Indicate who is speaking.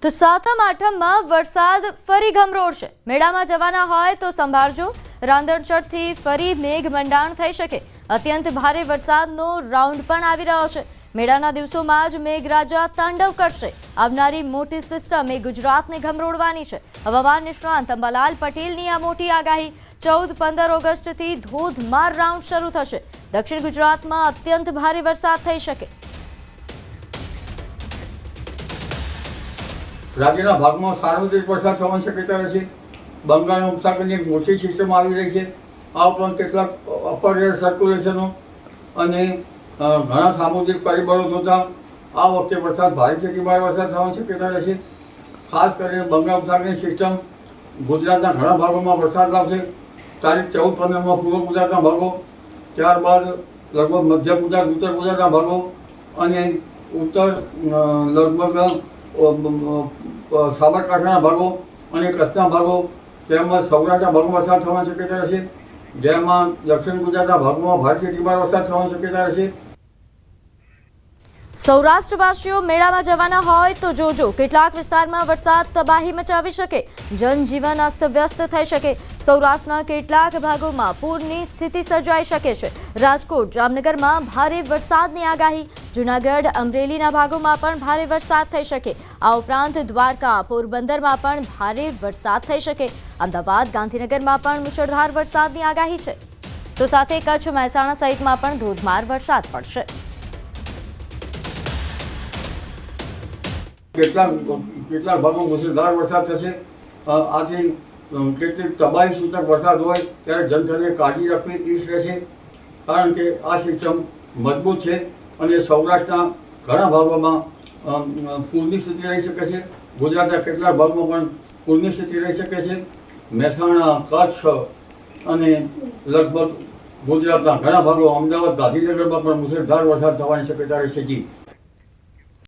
Speaker 1: તો સાતમ આઠમમાં વરસાદ ફરી ગમરોળશે। મેળામાં જવાના હોય તો સંભાળજો। રાંધણચળથી ફરી મેઘ મંડાણ થઈ શકે। અત્યંત ભારે વરસાદનો રાઉન્ડ પણ આવી રહ્યો છે। મેળાના દિવસોમાં જ મેઘરાજા તાંડવ કરશે। આવનારી મોટી સિસ્ટમ એ ગુજરાતને ગમરોળવાની છે। હવામાન નિષ્ણાંત અંબાલાલ પટેલની આ મોટી આગાહી। 14-15 ઓગસ્ટથી ધોધમાર રાઉન્ડ શરૂ થશે। દક્ષિણ ગુજરાતમાં અત્યંત ભારે વરસાદ થઈ શકે।
Speaker 2: રાજ્યના ભાગમાં સાર્વત્રિક વરસાદ થવાની શક્યતા રહેશે। બંગાળના ઉપસાગરની એક મોટી સિસ્ટમ આવી રહી છે। આ ઉપરાંત કેટલાક અપર એર સર્ક્યુલેશનો અને ઘણા સામુદ્રિક પરિબળો જોતા આ વખતે વરસાદ ભારેથી ભારે વરસાદ થવાની શક્યતા રહેશે। ખાસ કરીને બંગાળ ઉપસાગરની સિસ્ટમ ગુજરાતના ઘણા ભાગોમાં વરસાદ લાવશે। તારીખ 14-15માં પૂર્વ ગુજરાતના ભાગો, ત્યારબાદ લગભગ મધ્ય ગુજરાત, ઉત્તર ગુજરાતના ભાગો અને ઉત્તર લગભગ સાબરકાંઠાના ભાગો અને કચ્છના ભાગો તેમજ સૌરાષ્ટ્રના ભાગોમાં વરસાદ થવાની શક્યતા રહેશે। જેમાં દક્ષિણ ગુજરાતના ભાગોમાં ભારેથી ભારે વરસાદ થવાની શક્યતા રહેશે।
Speaker 1: સૌરાષ્ટ્રવાસીઓ મેળામાં જવાના હોય તો જોજો। કેટલાક વિસ્તારમાં વરસાદ તબાહી મચાવી શકે। જનજીવન અસ્તવ્યસ્ત થઈ શકે। સૌરાષ્ટ્રના કેટલાક ભાગોમાં પૂરની સ્થિતિ સર્જાઈ શકે છે। રાજકોટ, જામનગરમાં ભારે વરસાદની આગાહી। જૂનાગઢ, અમરેલીના ભાગોમાં પણ ભારે વરસાદ થઈ શકે। આ ઉપરાંત દ્વારકા, પોરબંદરમાં પણ ભારે વરસાદ થઈ શકે। અમદાવાદ, ગાંધીનગરમાં પણ મુશળધાર વરસાદની આગાહી છે। તો સાથે કચ્છ, મહેસાણા સહિતમાં પણ ધોધમાર વરસાદ પડશે।
Speaker 2: કેટલાક ભાગોમાં મુશળધાર વરસાદ થશે। આથી કેટલીક તબાહી સૂચક વરસાદ હોય ત્યારે જનતાને કાળજી રાખવી ઈચ્છ રહેશે। કારણ કે આ સિસ્ટમ મજબૂત છે અને સૌરાષ્ટ્રના ઘણા ભાગોમાં પૂરની સ્થિતિ રહી શકે છે। ગુજરાતના કેટલાક ભાગમાં પણ પૂરની સ્થિતિ રહી શકે છે। મહેસાણા, કચ્છ અને લગભગ ગુજરાતના ઘણા ભાગો, અમદાવાદ, ગાંધીનગરમાં પણ મુશળધાર વરસાદ થવાની શક્યતા રહેશે। જી।